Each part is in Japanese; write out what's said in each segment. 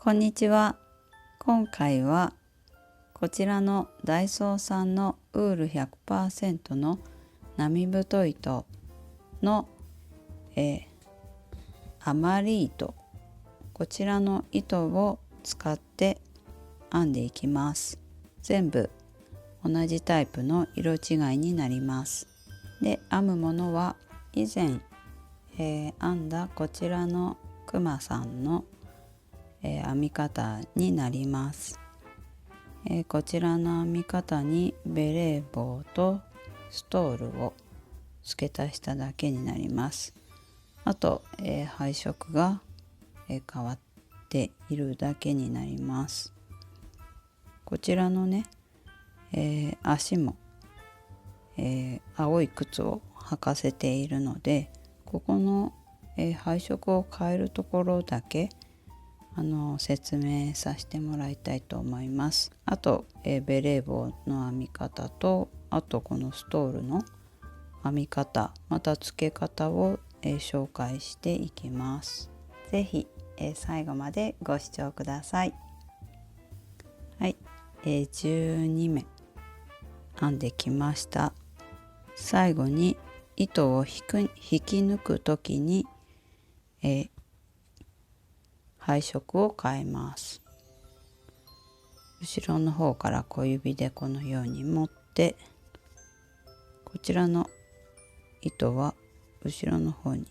こんにちは。今回はこちらのダイソーさんのウール 100% の波太糸の、アマリ糸、こちらの糸を使って編んでいきます。全部同じタイプの色違いになります。で、編むものは以前、編んだこちらのくまさんの編み方になります。こちらの編み方にベレー帽とストールを付け足しただけになります。あと、配色が、変わっているだけになります。こちらのね、足も、青い靴を履かせているので、ここの、配色を変えるところだけ説明させてもらいたいと思います。あと、ベレー帽の編み方と、あとこのストールの編み方、また付け方を、紹介していきます。ぜひ、最後までご視聴ください。はい、12目編んできました。最後に糸を引き抜くときに、配色を変えます。後ろの方から小指でこのように持って、こちらの糸は後ろの方に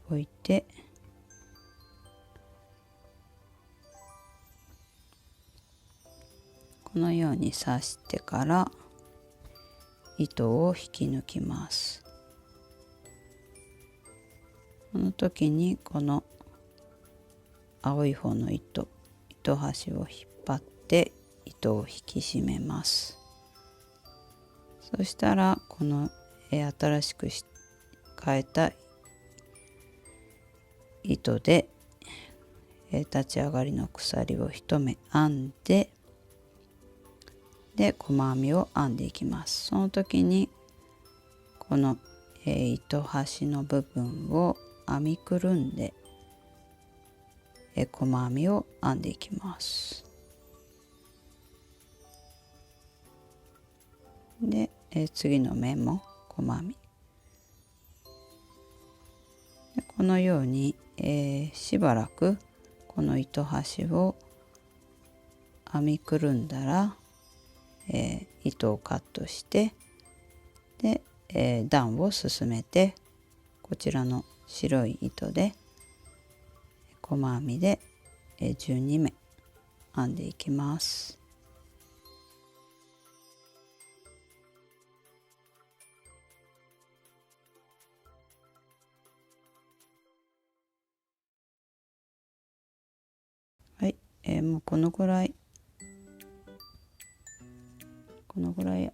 置いて、このように刺してから糸を引き抜きます。この時にこの青い方の糸端を引っ張って糸を引き締めます。そしたらこの新しく変えた糸で立ち上がりの鎖を1目編んで、細編みを編んでいきます。その時にこの糸端の部分を編みくるんで細編みを編んでいきます。で、次の目も細編みで、このように、しばらくこの糸端を編みくるんだら、糸をカットして、で、段を進めて、こちらの白い糸で細編みで12目編んでいきます。はい、もうこのぐらい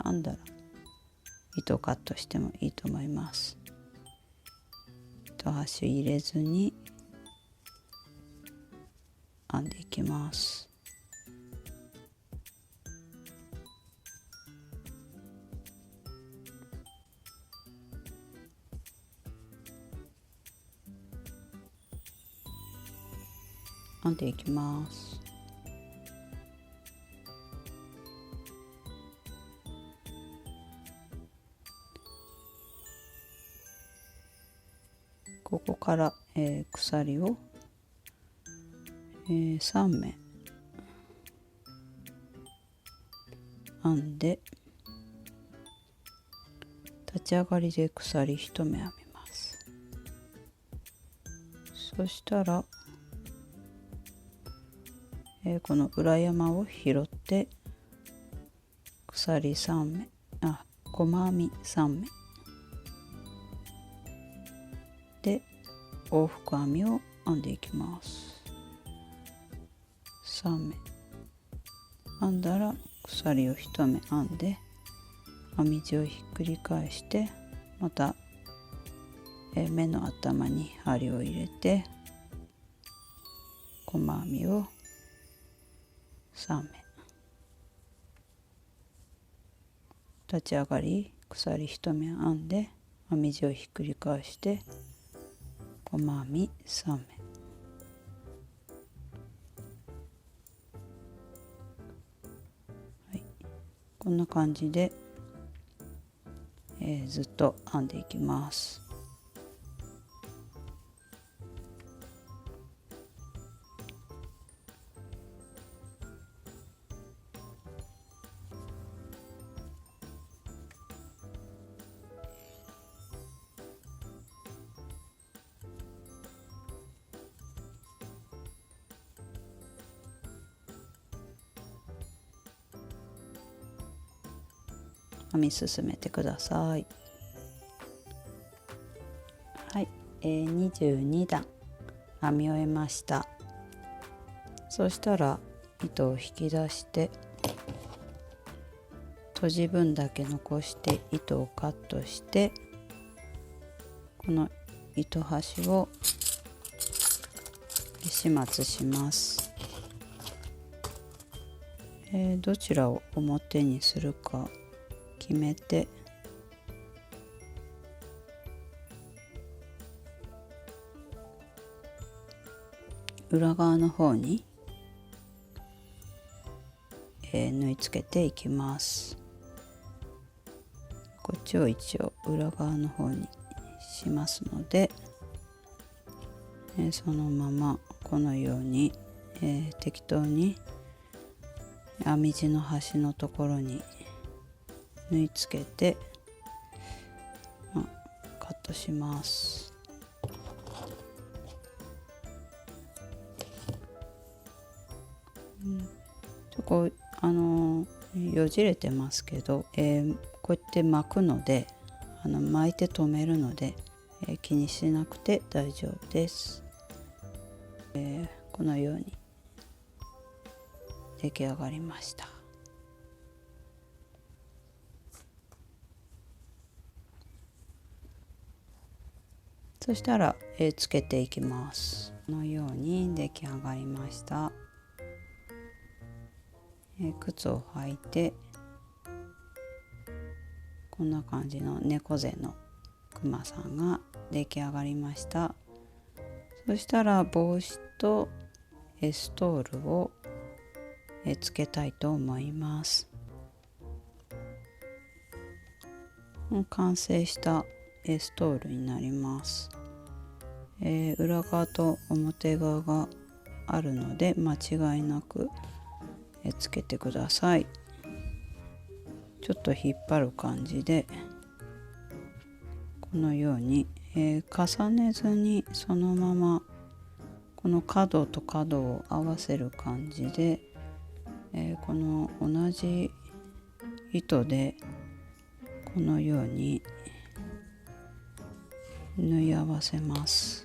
編んだら糸カットしてもいいと思います。糸端入れずに編んでいきます。編んでいきます。ここから、鎖を、3目編んで、立ち上がりで鎖1目編みます。そしたら、この裏山を拾って鎖3目細編み3目で往復編みを編んでいきます。3目編んだら鎖を1目編んで編み地をひっくり返して、また目の頭に針を入れて細編みを3目、立ち上がり鎖1目編んで編み地をひっくり返して細編み3目こんな感じで、ずっと編んでいきます。編み進めてください。はい、22段編み終えました。そしたら糸を引き出して閉じ分だけ残して糸をカットして、この糸端を始末します。どちらを表にするか決めて、裏側の方に、縫い付けていきます。こっちを一応裏側の方にしますので、そのままこのように、適当に編み地の端のところに縫い付けて、カットします。こうよじれてますけど、こうやって巻くので巻いて留めるので、気にしなくて大丈夫です。このように出来上がりました。そしたら、つけていきます。このように出来上がりました。靴を履いてこんな感じの猫背のクマさんが出来上がりました。そしたら帽子とストールをつけたいと思います。完成したストールになります。裏側と表側があるので間違いなくつけてください。ちょっと引っ張る感じでこのように、重ねずにそのままこの角と角を合わせる感じで、この同じ糸でこのように縫い合わせます。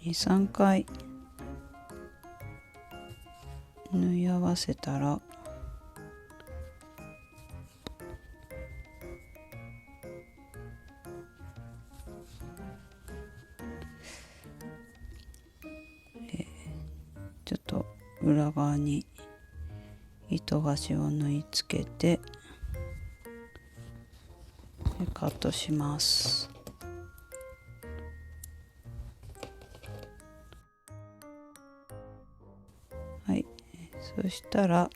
2、3回縫い合わせたらちょっと裏側に糸端を縫い付けてカットします。はい、そしたら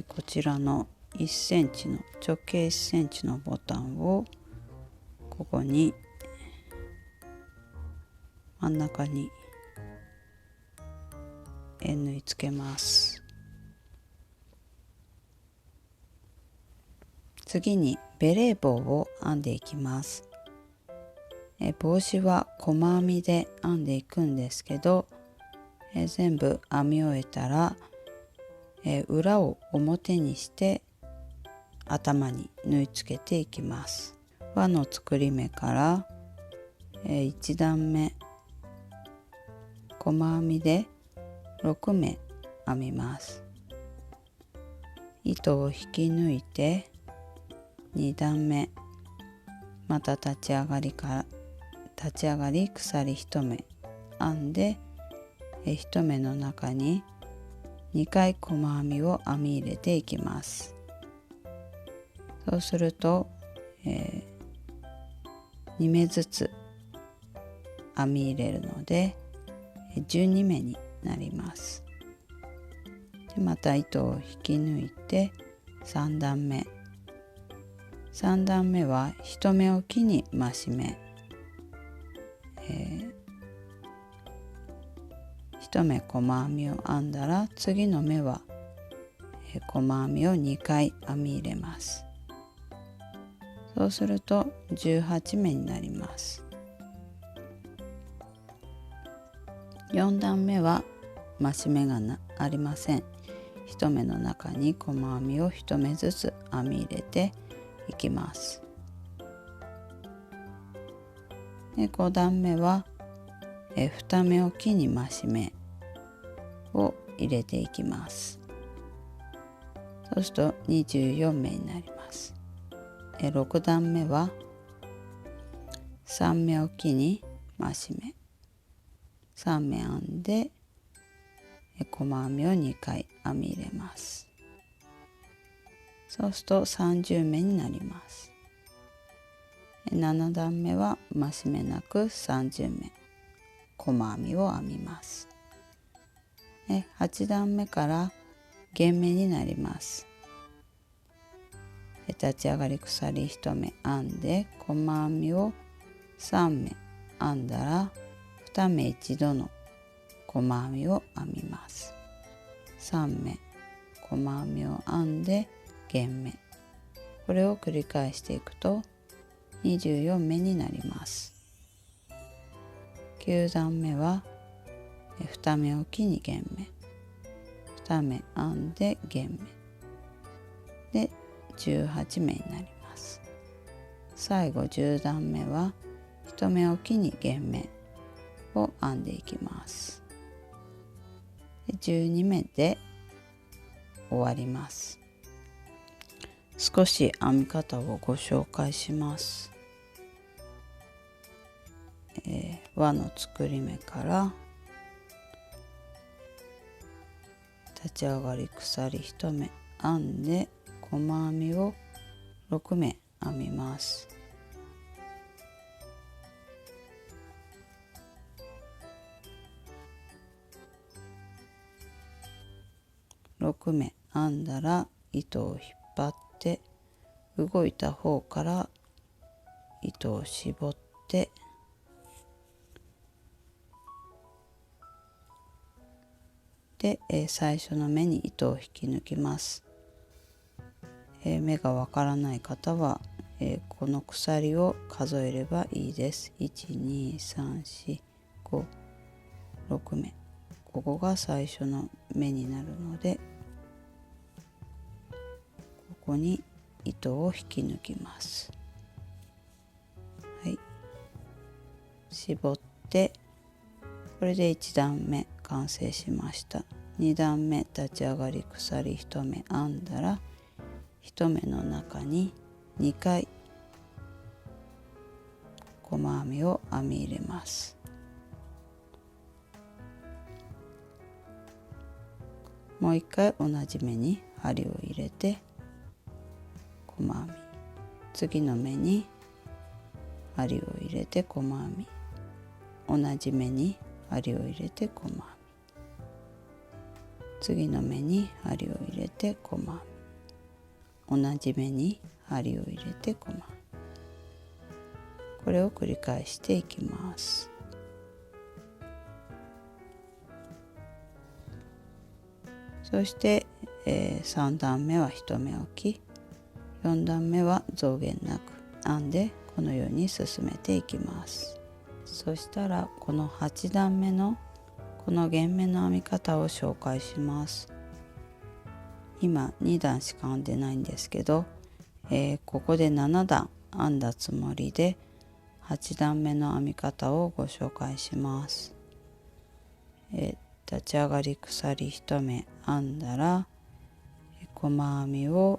こちらの1センチの直径1センチのボタンをここに真ん中に縫い付けます。次にベレー帽を編んでいきます。帽子は細編みで編んでいくんですけど、全部編み終えたら、裏を表にして頭に縫い付けていきます。輪の作り目から、1段目細編みで6目編みます。糸を引き抜いて2段目また立ち上がり鎖1目編んで1目の中に2回細編みを編み入れていきます。そうすると、2目ずつ編み入れるので12目になります。でまた糸を引き抜いて3段目は1目おきに増し目、1目細編みを編んだら次の目は細編みを2回編み入れます。そうすると18目になります。4段目は増し目がありません。1目の中に細編みを1目ずつ編み入れていきます。で5段目は2目おきに増し目を入れていきます。そうすると24目になります。6段目は3目おきに増し目、3目編んで細編みを2回編み入れます。そうすると30目になります。7段目は増し目なく30目細編みを編みます。8段目から減目になります。立ち上がり鎖1目編んで細編みを3目編んだら2目一度の細編みを編みます。3目細編みを編んで減目、これを繰り返していくと24目になります。9段目は2目おきに減目、2目編んで減目で18目になります。最後10段目は1目おきに減目を編んでいきます。で12目で終わります。少し編み方をご紹介します。輪の作り目から立ち上がり鎖1目編んで細編みを6目編みます。6目編んだら糸を引っ張って動いた方から糸を絞ってで、最初の目に糸を引き抜きます。目がわからない方は、この鎖を数えればいいです。12345 6目、ここが最初の目になるのでここに糸を引き抜きます。はい、絞ってこれで1段目完成しました。2段目立ち上がり鎖1目編んだら1目の中に2回細編みを編み入れます。もう一回同じ目に針を入れて細編み、次の目に針を入れて細編み、同じ目に針を入れて細編み、次の目に針を入れて細編み、同じ目に針を入れて細編み、これを繰り返していきます。そして、3段目は1目置き、4段目は増減なく編んでこのように進めていきます。そしたらこの8段目のこの減目の編み方を紹介します。今2段しか編んでないんですけど、ここで7段編んだつもりで8段目の編み方をご紹介します。立ち上がり鎖1目編んだら細編みを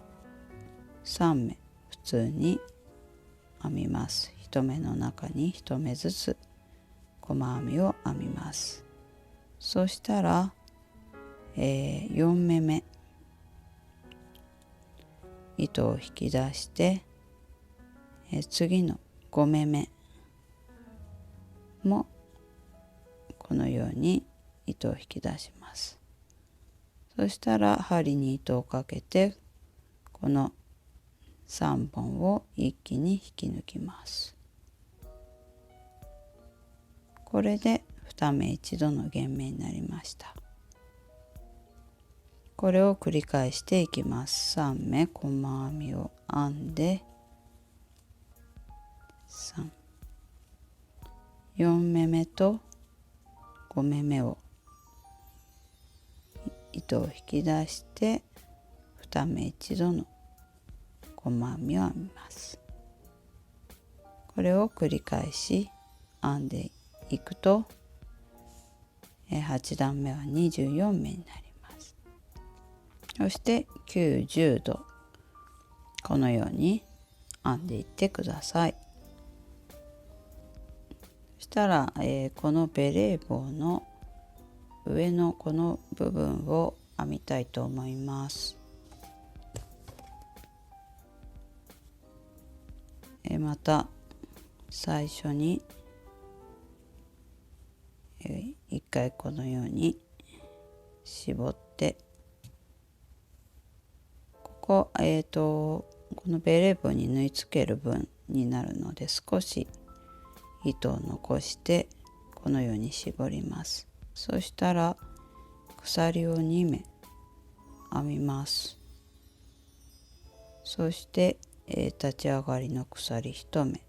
3目普通に編みます。1目の中に1目ずつ細編みを編みます。そしたら、4目め糸を引き出して、次の5目めもこのように糸を引き出します。そしたら針に糸をかけてこの3本を一気に引き抜きます。これで2目1度の減目になりました。これを繰り返していきます。3目細編みを編んで4目めと5目めを糸を引き出して2目1度の細編みを編みます。これを繰り返し編んでいくと8段目は24目になります。そして9、10度このように編んでいってください。そしたら、このベレー帽の上のこの部分を編みたいと思います。また最初に一回このように絞ってこのベレー帽に縫い付ける分になるので少し糸を残してこのように絞ります。そしたら鎖を2目編みます。そして、立ち上がりの鎖1目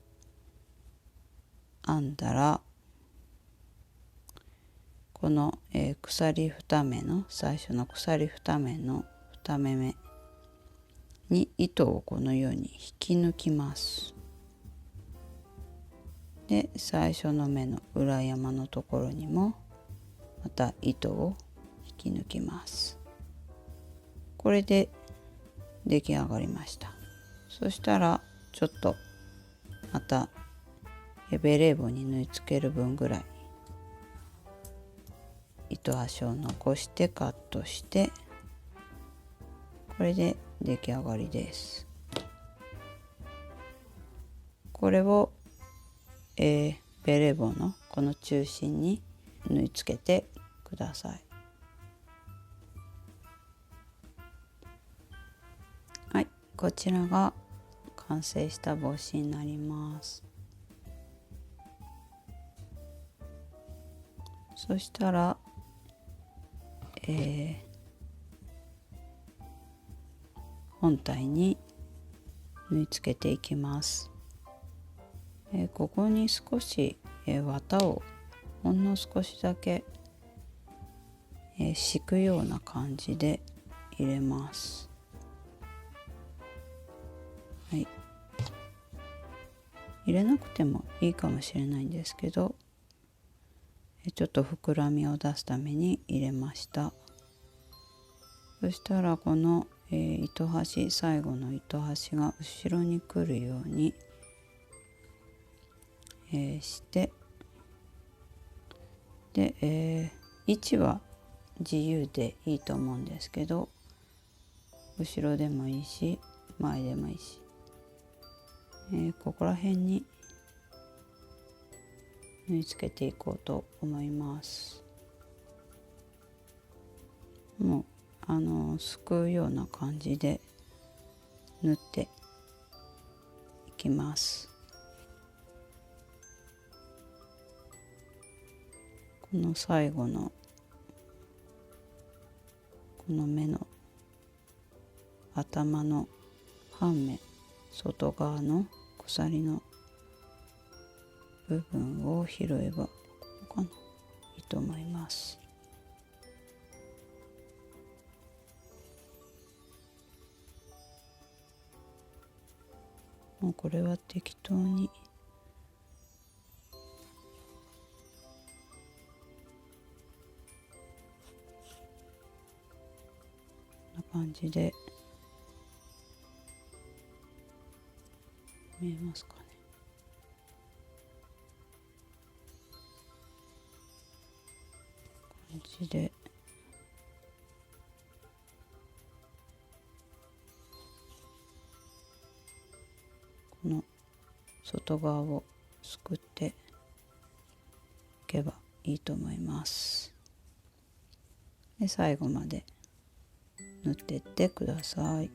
編んだらこの、鎖2目の最初の鎖2目の2目めに糸をこのように引き抜きます。で最初の目の裏山のところにもまた糸を引き抜きます。これで出来上がりました。そしたらちょっとまたベレー帽に縫い付ける分ぐらい糸端を残してカットしてこれで出来上がりです。これを、ベレー帽のこの中心に縫い付けてください。はい、こちらが完成した帽子になります。そしたら、本体に縫い付けていきます。ここに少し、綿をほんの少しだけ、敷くような感じで入れます。はい、入れなくてもいいかもしれないんですけどちょっと膨らみを出すために入れました。そしたらこの、糸端最後の糸端が後ろに来るように、してで、位置は自由でいいと思うんですけど後ろでもいいし前でもいいし、ここら辺に縫い付けていこうと思います。もうすくうような感じで縫っていきます。この最後のこの目の頭の半目外側の鎖の部分を拾えばここかないいと思います。もうこれは適当にこんな感じで見えますかね。感じで外側をすくっていけばいいと思います。で最後まで縫っていってください。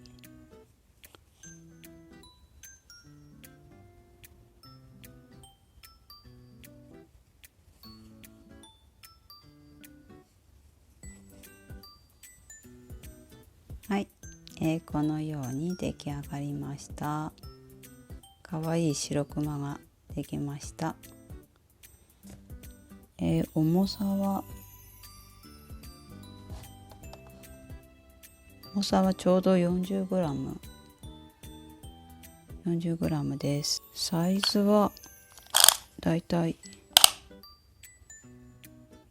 はい、このように出来上がりました。かわいい白クマができました。重さはちょうど 40g です。サイズはだいたい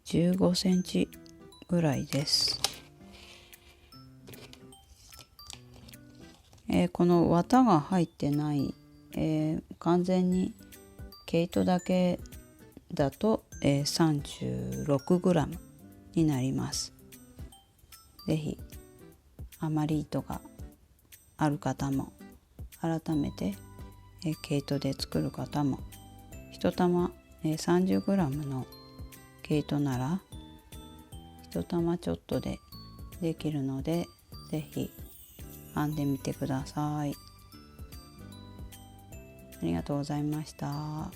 15センチぐらいです。この綿が入ってない、完全に毛糸だけだと、36g になります。ぜひあまり糸がある方も改めて、毛糸で作る方も1玉、30g の毛糸なら1玉ちょっとでできるので、ぜひ編んでみてください。ありがとうございました。